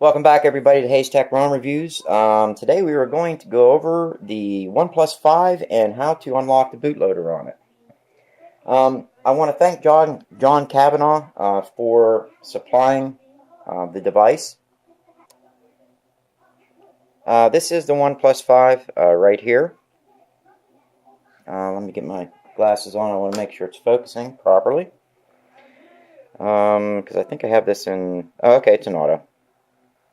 Welcome back, everybody, to Haystack ROM Reviews. Today we are going to go over the OnePlus 5 and how to unlock the bootloader on it. I want to thank John Kavanaugh for supplying the device. This is the OnePlus 5 right here. Let me get my glasses on. I want to make sure it's focusing properly. Because I think I have this in... Oh, okay, it's in auto.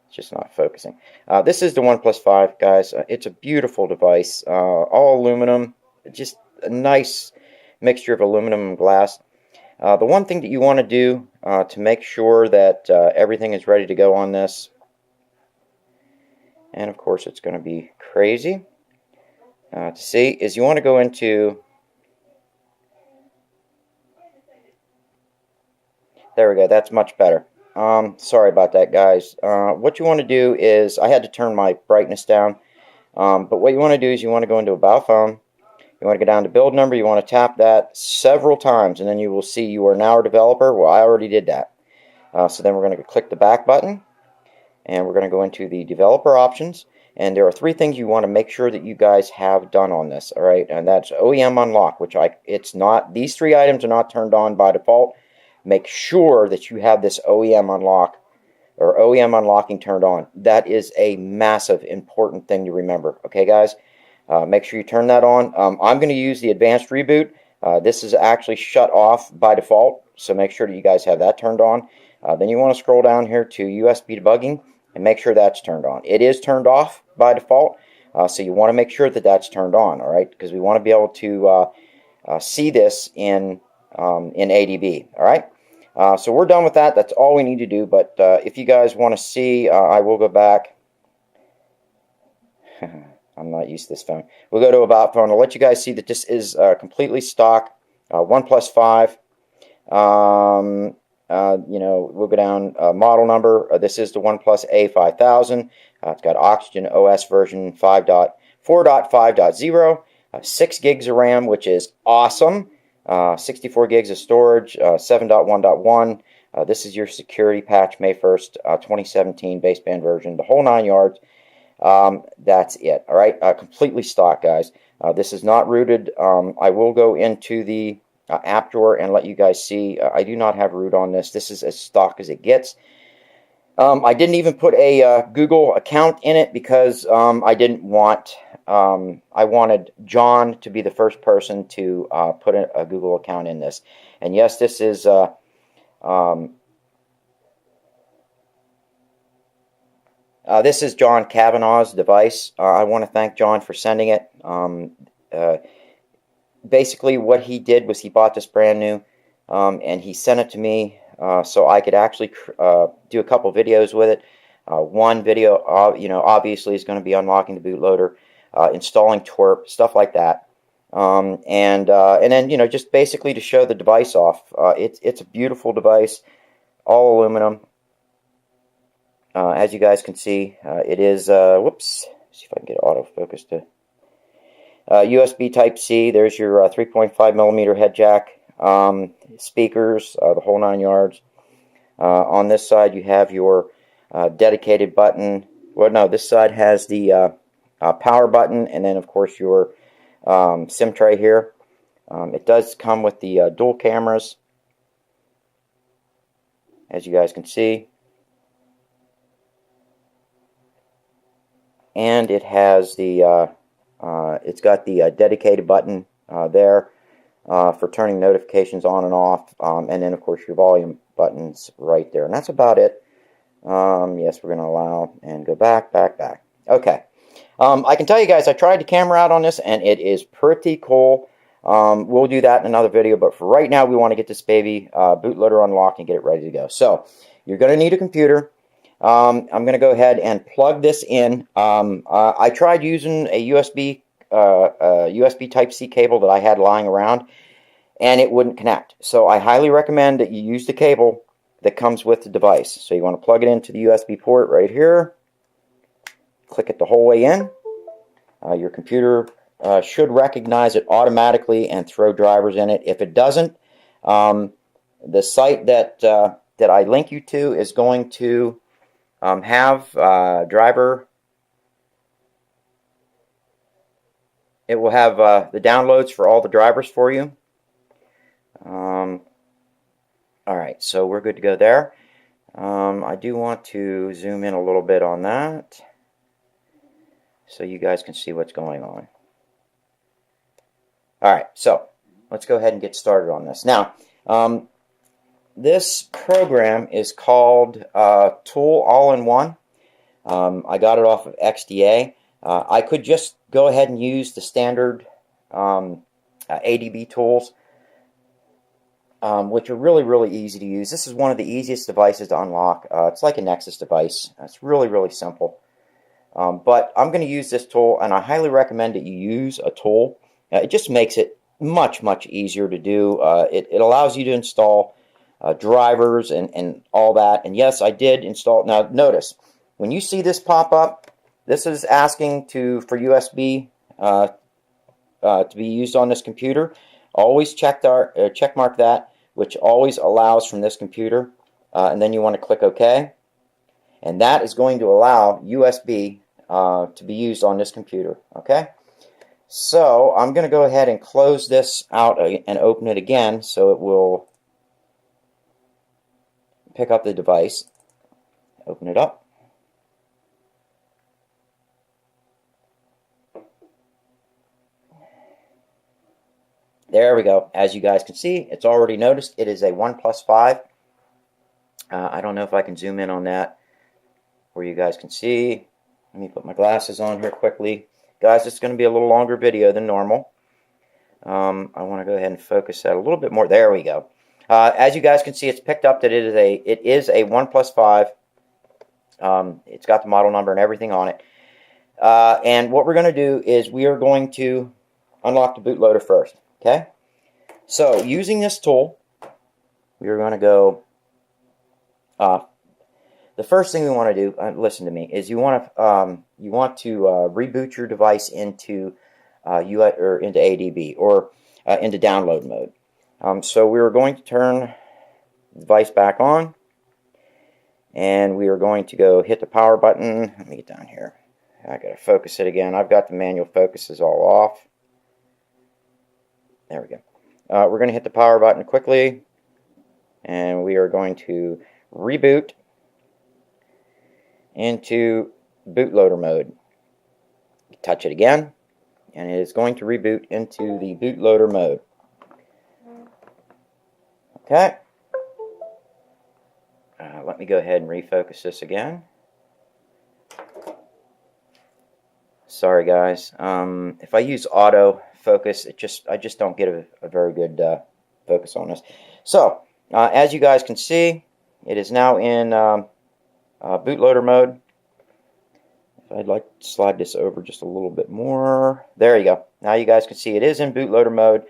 It's just not focusing. This is the OnePlus 5, guys. It's a beautiful device. All aluminum. Just a nice mixture of aluminum and glass. The one thing that you want to do to make sure that everything is ready to go on this, and of course it's going to be crazy to see, is you want to go into... There we go. That's much better. Sorry about that, guys. What you want to do is, I had to turn my brightness down, but what you want to do is you want to go into About Phone, you want to go down to build number, you want to tap that several times, and then you will see you are now a developer. Well, I already did that. So then we're going to click the back button, and we're going to go into the developer options, and there are three things you want to make sure that you guys have done on this, alright, and that's OEM unlock, which it's not, these three items are not turned on by default. Make sure that you have this OEM unlock or OEM unlocking turned on. That is a massive, important thing to remember. Okay, guys? Make sure you turn that on. I'm going to use the advanced reboot. This is actually shut off by default, so make sure that you guys have that turned on. Then you want to scroll down here to USB debugging and make sure that's turned on. It is turned off by default, so you want to make sure that that's turned on, all right? Because we want to be able to see this in ADB, alright? So we're done with that. That's all we need to do, but if you guys want to see, I will go back. I'm not used to this phone. We'll go to About Phone. I'll let you guys see that this is completely stock OnePlus 5. You know, we'll go down model number. This is the OnePlus A5000. It's got Oxygen OS version 5.4.5.0, 6 gigs of RAM, which is awesome. 64 gigs of storage, 7.1.1. This is your security patch, May 1st, 2017, baseband version, the whole 9 yards. That's it, all right? Completely stock, guys. This is not rooted. I will go into the app drawer and let you guys see. I do not have root on this. This is as stock as it gets. I didn't even put a Google account in it because I didn't want... I wanted John to be the first person to put a Google account in this. And yes, this is John Kavanaugh's device. I want to thank John for sending it. Basically, what he did was he bought this brand new, and he sent it to me so I could actually do a couple videos with it. One video, you know, obviously is going to be unlocking the bootloader. Installing TWRP, stuff like that, and then, you know, just basically to show the device off. It's a beautiful device, all aluminum. As you guys can see, it is. Whoops. See if I can get autofocus to USB Type C. There's your 3.5 millimeter head jack, speakers, the whole 9 yards. On this side, you have your dedicated button. Well, no, this side has the power button, and then of course your SIM tray here. It does come with the dual cameras, as you guys can see, and it has the it's got the dedicated button there for turning notifications on and off, and then of course your volume buttons right there, and that's about it. Yes, we're going to allow and go back. Okay. I can tell you guys, I tried the camera out on this, and it is pretty cool. We'll do that in another video, but for right now, we want to get this baby bootloader unlocked and get it ready to go. So, you're going to need a computer. I'm going to go ahead and plug this in. I tried using a USB Type-C cable that I had lying around, and it wouldn't connect. So, I highly recommend that you use the cable that comes with the device. So, you want to plug it into the USB port right here. Click it the whole way in. Your computer should recognize it automatically and throw drivers in it. If it doesn't, the site that I link you to is going to have driver. It will have the downloads for all the drivers for you. Alright, so we're good to go there. I do want to zoom in a little bit on that so you guys can see what's going on. Alright, so let's go ahead and get started on this. Now, this program is called Tool All-in-One. I got it off of XDA. I could just go ahead and use the standard ADB tools, which are really easy to use. This is one of the easiest devices to unlock. It's like a Nexus device. It's really simple. But I'm going to use this tool, and I highly recommend that you use a tool. It just makes it much easier to do. It allows you to install drivers and all that. And yes, I did install. Now notice, when you see this pop up, this is asking for USB to be used on this computer. Always check mark that, which always allows from this computer, and then you want to click OK, and that is going to allow USB to be used on this computer. Okay, so I'm going to go ahead and close this out and open it again so it will pick up the device. Open it up. There we go. As you guys can see, it's already noticed it is a OnePlus 5. I don't know if I can zoom in on that where you guys can see. Let me put my glasses on here quickly. Guys, it's going to be a little longer video than normal. I want to go ahead and focus that a little bit more. There we go. As you guys can see, it's picked up that it is a OnePlus 5. It's got the model number and everything on it. And what we're going to do is we are going to unlock the bootloader first. Okay, so using this tool, we are going to go. The first thing we want to do, listen to me, is you want to reboot your device into into ADB or into download mode. So we are going to turn the device back on, and we are going to go hit the power button. Let me get down here. I got to focus it again. I've got the manual focuses all off. There we go. We're going to hit the power button quickly, and we are going to reboot into bootloader mode. Touch it again, and it is going to reboot into the bootloader mode. Okay. Let me go ahead and refocus this again. Sorry guys. If I use auto focus, I just don't get a very good focus on this. So as you guys can see, it is now in bootloader mode. If I'd like to slide this over just a little bit more, there you go. Now you guys can see it is in bootloader mode,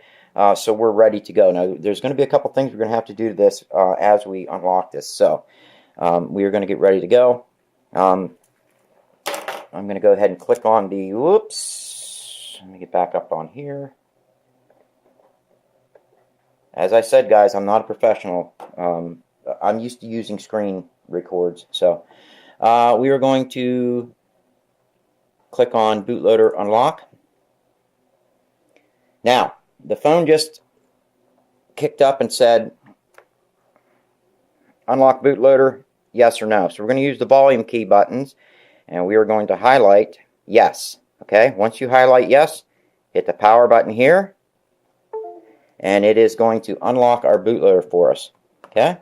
so we're ready to go. Now there's going to be a couple things we're going to have to do to this as we unlock this. So we are going to get ready to go. I'm going to go ahead and click on the let me get back up on here. As I said, guys, I'm not a professional. I'm used to using screen records. So we are going to click on bootloader unlock. Now, the phone just kicked up and said, unlock bootloader, yes or no. So we're going to use the volume key buttons, and we are going to highlight yes. Okay, once you highlight yes, hit the power button here, and it is going to unlock our bootloader for us. Okay?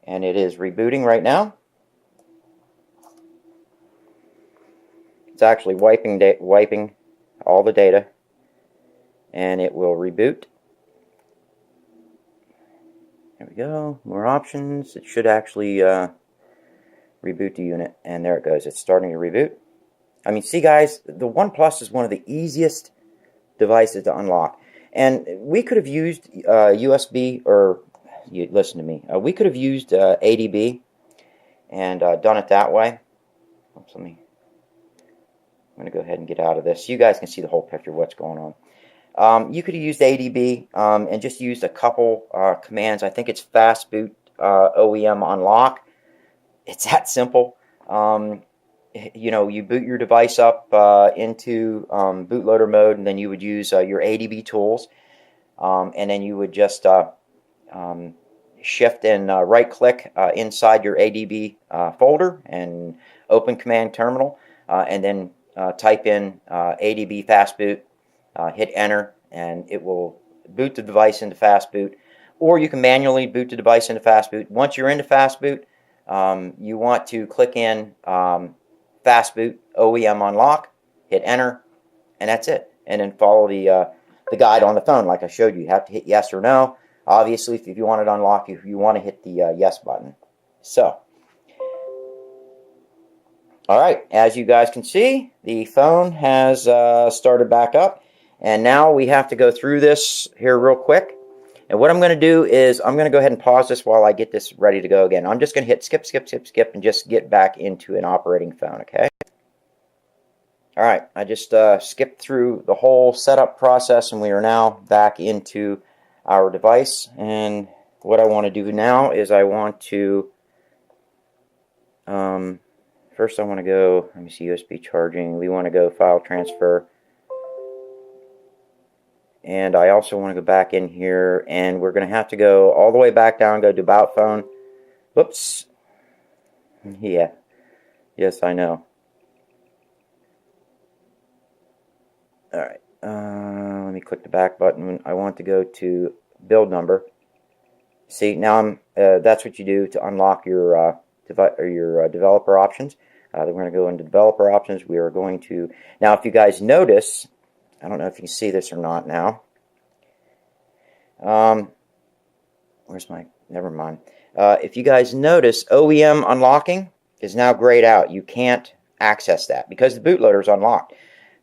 And it is rebooting right now. It's actually wiping all the data, and it will reboot. There we go. More options. It should actually reboot the unit, and there it goes. It's starting to reboot. I mean, see guys, the OnePlus is one of the easiest devices to unlock, and we could have used USB, or listen to me, we could have used ADB and done it that way. Oops, I'm going to go ahead and get out of this. You guys can see the whole picture of what's going You could have used ADB and just used a couple commands. I think it's fast boot OEM unlock. It's that simple. You know, you boot your device up into bootloader mode, and then you would use your ADB tools, and then you would just shift and right click inside your ADB folder and open command terminal, and then type in ADB fast boot, hit enter, and it will boot the device into fast boot. Or you can manually boot the device into fast boot. Once you're into fast boot, you want to click in fast boot OEM unlock, hit enter, and that's it. And then follow the guide on the phone like I showed you. You have to hit yes or no. Obviously, if you want it to unlock, you want to hit the yes button. So, all right, as you guys can see, the phone has started back up. And now we have to go through this here real quick. And what I'm going to do is I'm going to go ahead and pause this while I get this ready to go again. I'm just going to hit skip, skip, skip, skip, and just get back into an operating phone, okay? All right, I just skipped through the whole setup process, and we are now back into our device. And what I want to do now is I want to, first I want to go, let me see, USB charging. We want to go file transfer. And I also want to go back in here, and we're going to have to go all the way back down, go to About Phone. Whoops. Yeah. Yes, I know. All right. Let me click the back button. I want to go to build number. See, now I'm. That's what you do to unlock your developer options. Then we're going to go into developer options. We are going to now. If you guys notice, I don't know if you can see this or not now. Where's my, never mind. If you guys notice, OEM unlocking is now grayed out. You can't access that because the bootloader is unlocked.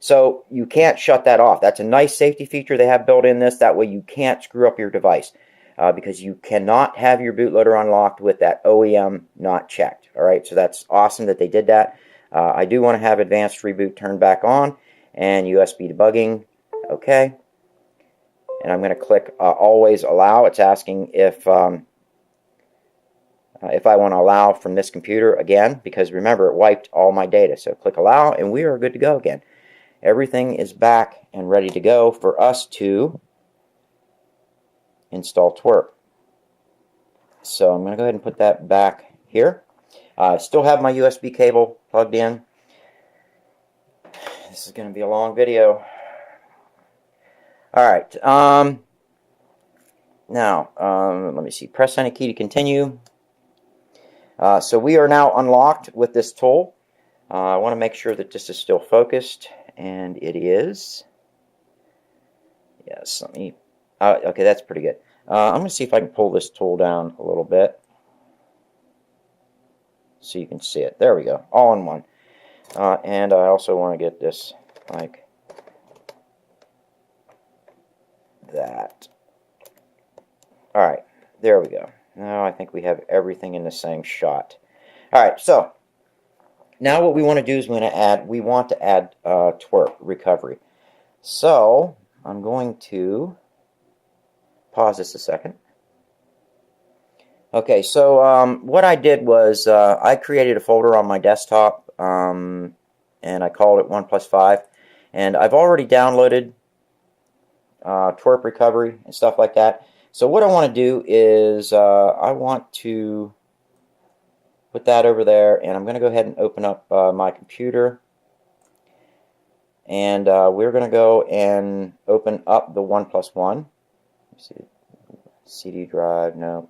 So you can't shut that off. That's a nice safety feature they have built in this. That way you can't screw up your device because you cannot have your bootloader unlocked with that OEM not checked. All right, so that's awesome that they did that. I do want to have advanced reboot turned back on and USB debugging. Okay. And I'm going to click always allow. It's asking if I want to allow from this computer again, because remember it wiped all my data. So click allow and we are good to go again. Everything is back and ready to go for us to install TWRP. So I'm going to go ahead and put that back here. I still have my USB cable plugged in. This is going to be a long video. Alright, now, let me see, press any key to continue. So we are now unlocked with this tool. I want to make sure that this is still focused, and it is. Yes, let me, okay, that's pretty good. I'm going to see if I can pull this tool down a little bit so you can see it. There we go, all in one. And I also want to get this like that. Alright, there we go. Now I think we have everything in the same shot. Alright, so now what we want to do is we want to add TWRP recovery. So I'm going to pause this a second. Okay, so what I did was I created a folder on my desktop and I called it OnePlus 5, and I've already downloaded TWRP recovery and stuff like that. So what I want to do is I want to put that over there, and I'm going to go ahead and open up my computer, and we're going to go and open up the OnePlus One. Let's see, CD drive, no.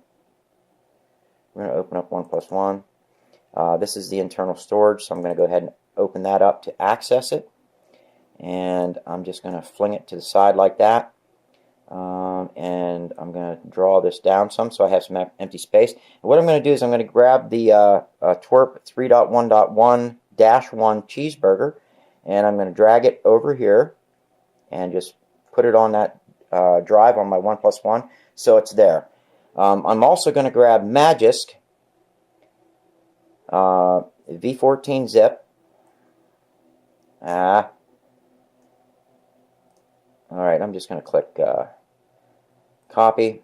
We're going to open up OnePlus One. This is the internal storage, so I'm going to go ahead and open that up to access it. And I'm just going to fling it to the side like that. And I'm going to draw this down some so I have some empty space. And what I'm going to do is I'm going to grab the TWRP 3.1.1-1 cheeseburger, and I'm going to drag it over here and just put it on that drive on my OnePlus One so it's there. I'm also going to grab Magisk V14 zip. Alright, I'm just going to click copy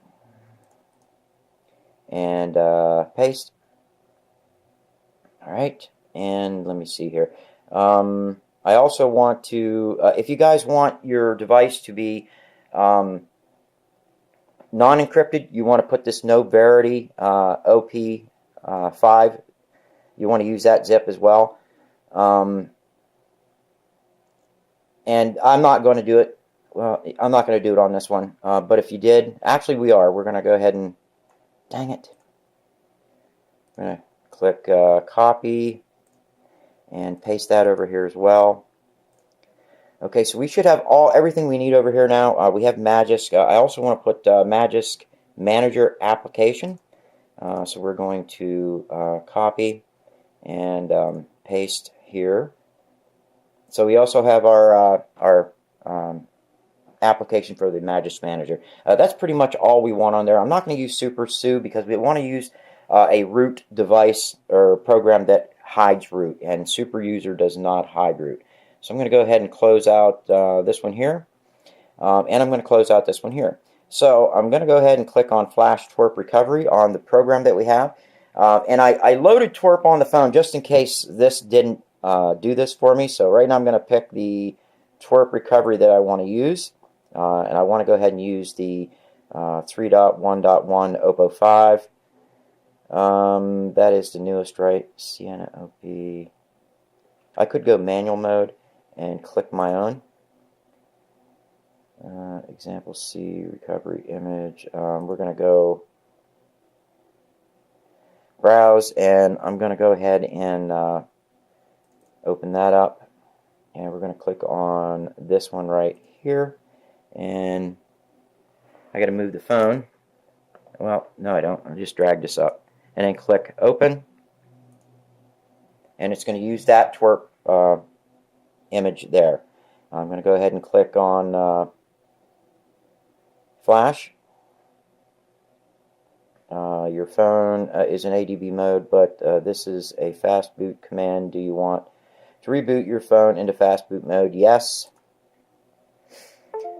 and paste. Alright, and let me see here. I also want to, if you guys want your device to be non-encrypted, you want to put this no verity OP5. You want to use that zip as well. And I'm not going to do it. Well, I'm not going to do it on this one. But if you did, actually we are. We're going to go ahead and, dang it. I'm going to click copy and paste that over here as well. Okay, so we should have everything we need over here now. We have Magisk. I also want to put Magisk Manager Application. So we're going to copy and paste here. So we also have our application for the Magisk Manager. That's pretty much all we want on there. I'm not going to use SuperSu because we want to use a root device or program that hides root, and SuperUser does not hide root. So I'm going to go ahead and close out this one here, and I'm going to close out this one here. So I'm going to go ahead and click on Flash TWRP Recovery on the program that we have, and I loaded TWRP on the phone just in case this didn't do this for me. So right now I'm going to pick the TWRP Recovery that I want to use, and I want to go ahead and use the 3.1.1 Oppo 5. That is the newest, right? Sienna OP. I could go manual mode and click my own. Example C, recovery image. We're going to go browse, and I'm going to go ahead and open that up. And we're going to click on this one right here. And I got to move the phone. Well, no I don't. I'll just drag this up. And then click open. And it's going to use that TWRP image there. I'm going to go ahead and click on Flash. Your phone is in ADB mode, but this is a fast boot command. Do you want to reboot your phone into fast boot mode? Yes.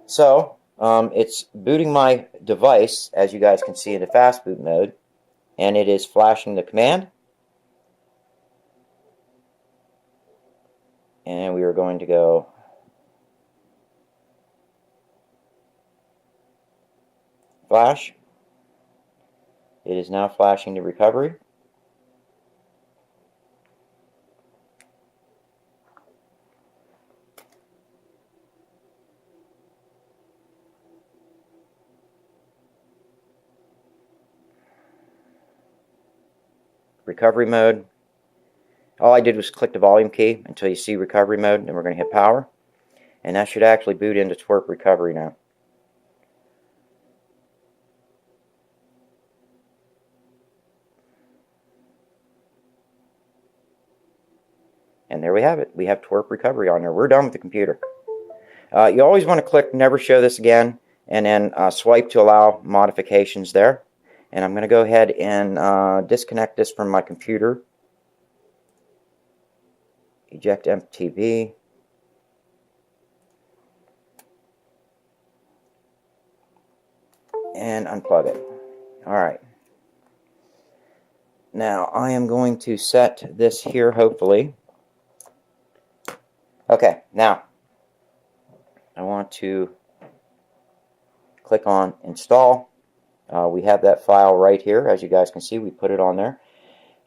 So it's booting my device, as you guys can see, into fast boot mode, and it is flashing the command. And we are going to go flash. It is now flashing the recovery. Recovery mode. All I did was click the volume key until you see recovery mode, and we're going to hit power. And that should actually boot into TWRP recovery now. And there we have it. We have TWRP recovery on there. We're done with the computer. You always want to click never show this again, and then swipe to allow modifications there. And I'm going to go ahead and disconnect this from my computer. Eject MTB. And unplug it. Alright. Now I am going to set this here, hopefully. Okay, now I want to click on install. We have that file right here, as you guys can see. We put it on there.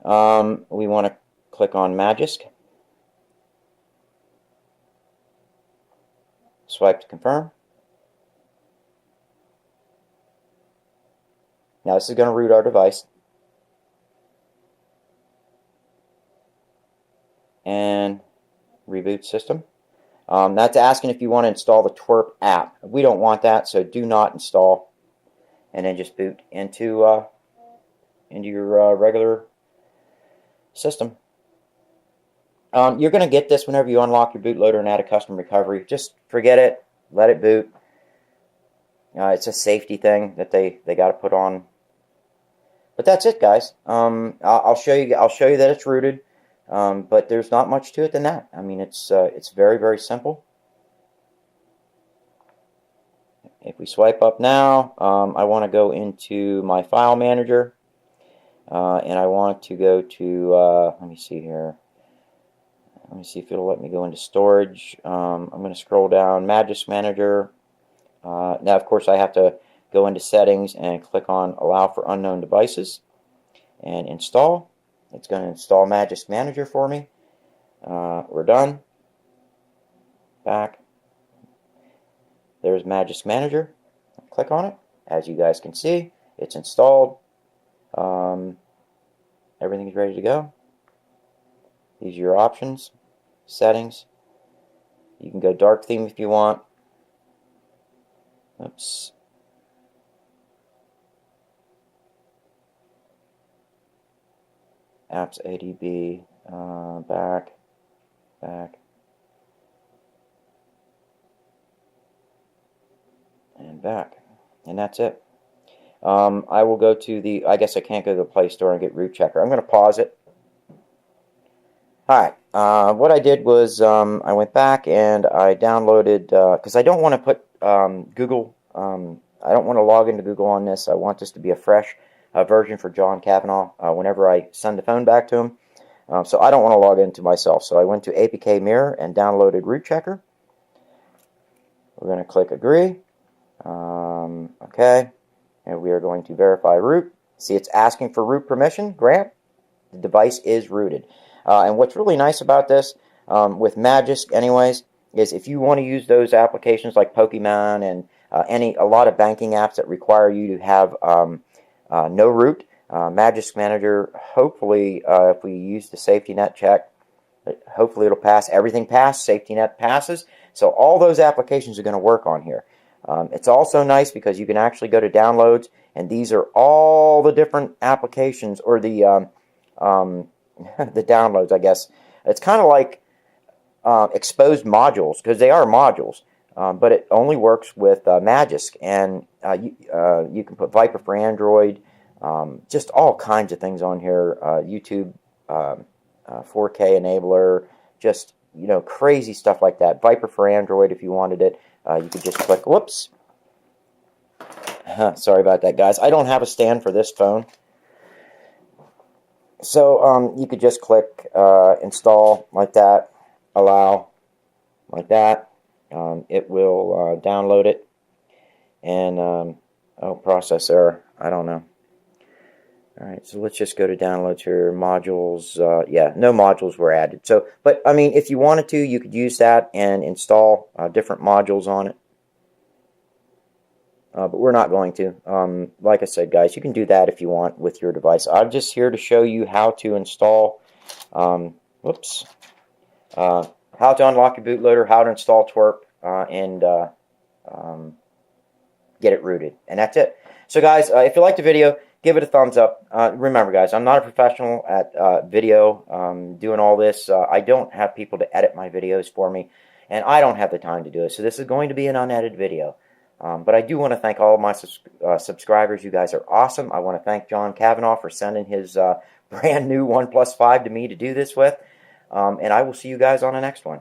We want to click on Magisk. Swipe to confirm. Now this is going to root our device. And reboot system. That's asking if you want to install the TWRP app. We don't want that, so do not install. And then just boot into your regular system. You're going to get this whenever you unlock your bootloader and add a custom recovery. Just forget it. Let it boot. It's a safety thing that they got to put on. But that's it, guys. I'll show you that it's rooted. But there's not much to it than that. I mean, it's very, very simple. If we swipe up now, I want to go into my file manager, and I want to go to, let me see here, let me see if it'll let me go into storage. I'm going to scroll down, Magisk Manager. Now, of course, I have to go into settings and click on Allow for Unknown Devices and install. It's going to install Magisk Manager for me. We're done. Back. There's Magisk Manager. Click on it. As you guys can see, it's installed. Everything's ready to go. These are your options. Settings. You can go dark theme if you want. Oops. Apps ADB. Back. And back. And that's it. I will go to the, I guess I can't go to the Play Store and get Root Checker. I'm going to pause it. Alright, what I did was I went back and I downloaded, because I don't want to put Google, I don't want to log into Google on this. I want this to be a fresh version for John Kavanaugh whenever I send the phone back to him. So I don't want to log into myself. So I went to APK Mirror and downloaded Root Checker. We're going to click Agree. Okay. And we are going to verify root. See, it's asking for root permission. Grant. The device is rooted. And what's really nice about this, with Magisk anyways, is if you want to use those applications like Pokemon and a lot of banking apps that require you to have no root, Magisk Manager, hopefully, if we use the safety net check, hopefully it'll pass. Everything passed. Safety net passes. So all those applications are going to work on here. It's also nice because you can actually go to downloads, and these are all the different applications, or the the downloads, I guess. It's kind of like exposed modules, because they are modules, but it only works with Magisk, and you can put Viper for Android, just all kinds of things on here, YouTube 4K enabler, just, you know, crazy stuff like that. Viper for Android, if you wanted it, you could just click, whoops. Sorry about that, guys. I don't have a stand for this phone. So you could just click install like that, allow like that. It will download it. And, oh, process error. I don't know. Alright, so let's just go to downloads here, modules, yeah, no modules were added. So, but, I mean, if you wanted to, you could use that and install different modules on it. But we're not going to. Like I said, guys, you can do that if you want with your device. I'm just here to show you how to install, whoops, how to unlock your bootloader, how to install TWRP, and get it rooted. And that's it. So, guys, if you liked the video, give it a thumbs up. Remember, guys, I'm not a professional at video, doing all this. I don't have people to edit my videos for me, and I don't have the time to do it. So this is going to be an unedited video. But I do want to thank all of my subscribers. You guys are awesome. I want to thank John Kavanaugh for sending his brand new OnePlus 5 to me to do this with. And I will see you guys on the next one.